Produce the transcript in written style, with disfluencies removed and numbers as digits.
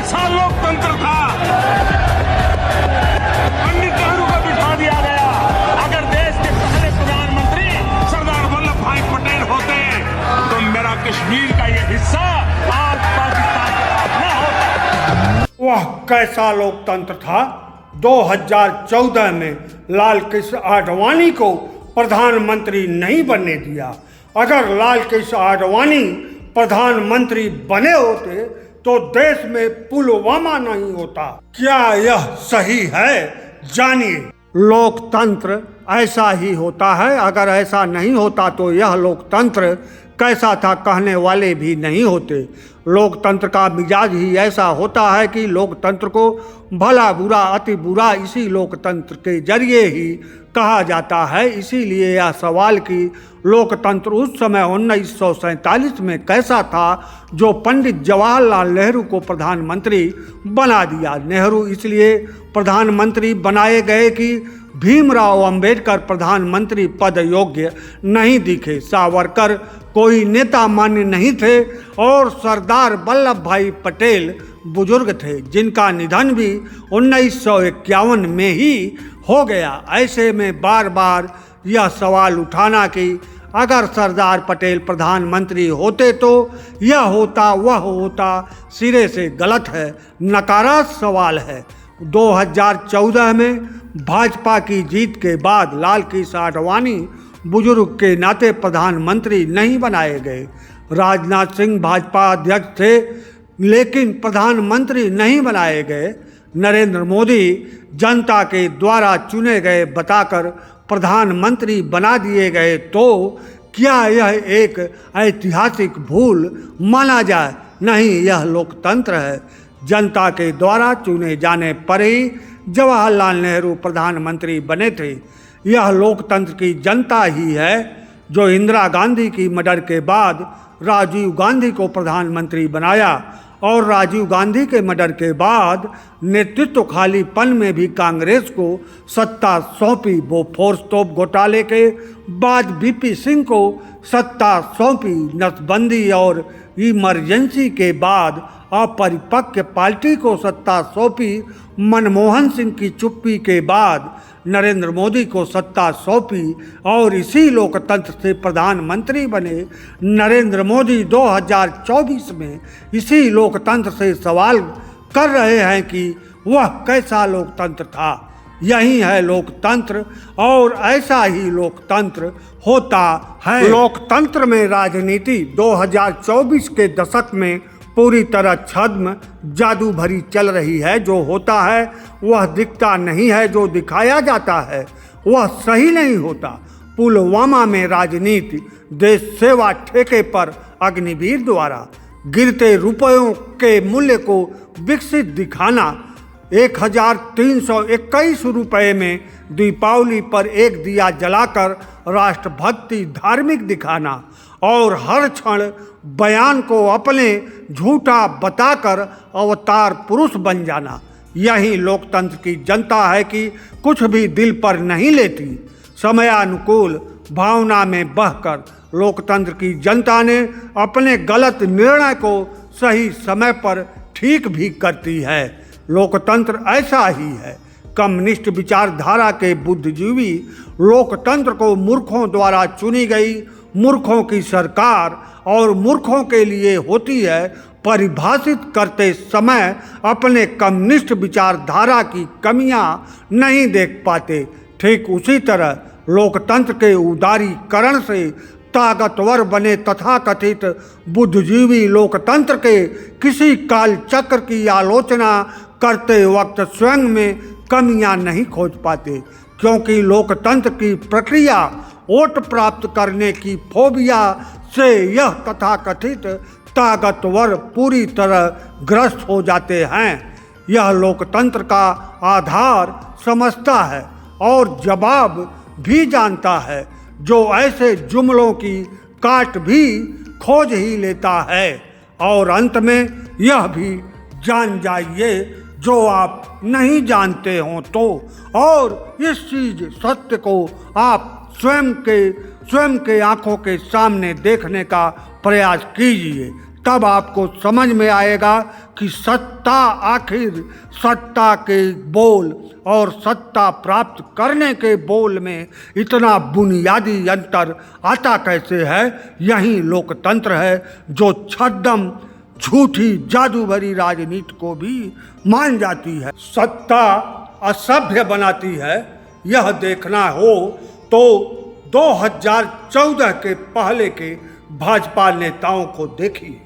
कैसा लोकतंत्र था। पंडित नेहरू को बिठा दिया गया। अगर देश के पहले प्रधानमंत्री सरदार वल्लभ भाई पटेल होते तो मेरा कश्मीर का ये हिस्सा आज पाकिस्तान का न होता। वह कैसा लोकतंत्र था। 2014 में लाल कृष्ण आडवाणी को प्रधानमंत्री नहीं बनने दिया। अगर लाल कृष्ण आडवाणी प्रधानमंत्री बने होते तो देश में पुलवामा नहीं होता। क्या यह सही है? जानिए। लोकतंत्र ऐसा ही होता है। अगर ऐसा नहीं होता तो यह लोकतंत्र कैसा था कहने वाले भी नहीं होते। लोकतंत्र का मिजाज ही ऐसा होता है कि लोकतंत्र को भला बुरा अति बुरा इसी लोकतंत्र के जरिए ही कहा जाता है। इसीलिए यह सवाल कि लोकतंत्र उस समय 1947 में कैसा था जो पंडित जवाहरलाल नेहरू को प्रधानमंत्री बना दिया। नेहरू इसलिए प्रधानमंत्री बनाए गए कि भीमराव अंबेडकर प्रधानमंत्री पद योग्य नहीं दिखे। सावरकर कोई नेता मान्य नहीं थे और सरदार वल्लभ भाई पटेल बुजुर्ग थे जिनका निधन भी 1951 में ही हो गया। ऐसे में बार बार यह सवाल उठाना कि अगर सरदार पटेल प्रधानमंत्री होते तो यह होता वह होता सिरे से गलत है, नकारा सवाल है। 2014 में भाजपा की जीत के बाद लाल कृष्ण आडवाणी बुजुर्ग के नाते प्रधानमंत्री नहीं बनाए गए। राजनाथ सिंह भाजपा अध्यक्ष थे लेकिन प्रधानमंत्री नहीं बनाए गए। नरेंद्र मोदी जनता के द्वारा चुने गए बताकर प्रधानमंत्री बना दिए गए। तो क्या यह एक ऐतिहासिक भूल माना जाए? नहीं, यह लोकतंत्र है। जनता के द्वारा चुने जाने पर ही जवाहरलाल नेहरू प्रधानमंत्री बने थे। यह लोकतंत्र की जनता ही है जो इंदिरा गांधी की मर्डर के बाद राजीव गांधी को प्रधानमंत्री बनाया और राजीव गांधी के मर्डर के बाद नेतृत्व खालीपन में भी कांग्रेस को सत्ता सौंपी। बोफोर्स तोप घोटाले के बाद वीपी सिंह को सत्ता सौंपी। नसबंदी और इमरजेंसी के बाद अपरिपक्व पार्टी को सत्ता सौंपी। मनमोहन सिंह की चुप्पी के बाद नरेंद्र मोदी को सत्ता सौंपी और इसी लोकतंत्र से प्रधानमंत्री बने। नरेंद्र मोदी 2024 में इसी लोकतंत्र से सवाल कर रहे हैं कि वह कैसा लोकतंत्र था। यही है लोकतंत्र और ऐसा ही लोकतंत्र होता है। लोकतंत्र में राजनीति 2024 के दशक में पूरी तरह छद्म जादू भरी चल रही है। जो होता है वह दिखता नहीं है, जो दिखाया जाता है वह सही नहीं होता। पुलवामा में राजनीति देश सेवा ठेके पर अग्निवीर द्वारा गिरते रुपयों के मूल्य को विकसित दिखाना, 1321 रुपये में दीपावली पर एक दिया जलाकर राष्ट्रभक्ति धार्मिक दिखाना और हर क्षण बयान को अपने झूठा बताकर अवतार पुरुष बन जाना, यही लोकतंत्र की जनता है कि कुछ भी दिल पर नहीं लेती। समयानुकूल भावना में बहकर लोकतंत्र की जनता ने अपने गलत निर्णय को सही समय पर ठीक भी करती है। लोकतंत्र ऐसा ही है। कम्युनिस्ट विचारधारा के बुद्धिजीवी लोकतंत्र को मूर्खों द्वारा चुनी गई मूर्खों की सरकार और मूर्खों के लिए होती है परिभाषित करते समय अपने कम्युनिस्ट विचारधारा की कमियां नहीं देख पाते। ठीक उसी तरह लोकतंत्र के उदारीकरण से ताकतवर बने तथाकथित बुद्धिजीवी लोकतंत्र के किसी काल चक्र की आलोचना करते वक्त स्वयं में कमियां नहीं खोज पाते, क्योंकि लोकतंत्र की प्रक्रिया वोट प्राप्त करने की फोबिया से यह तथाकथित ताकतवर पूरी तरह ग्रस्त हो जाते हैं। यह लोकतंत्र का आधार समझता है और जवाब भी जानता है, जो ऐसे जुमलों की काट भी खोज ही लेता है। और अंत में यह भी जान जाइए जो आप नहीं जानते हो तो, और इस चीज सत्य को आप स्वयं के आंखों के सामने देखने का प्रयास कीजिए तब आपको समझ में आएगा कि सत्ता आखिर सत्ता के बोल और सत्ता प्राप्त करने के बोल में इतना बुनियादी अंतर आता कैसे है। यही लोकतंत्र है जो छद्म झूठी जादू भरी राजनीति को भी मान जाती है। सत्ता असभ्य बनाती है, यह देखना हो तो 2014 के पहले के भाजपा नेताओं को देखिए।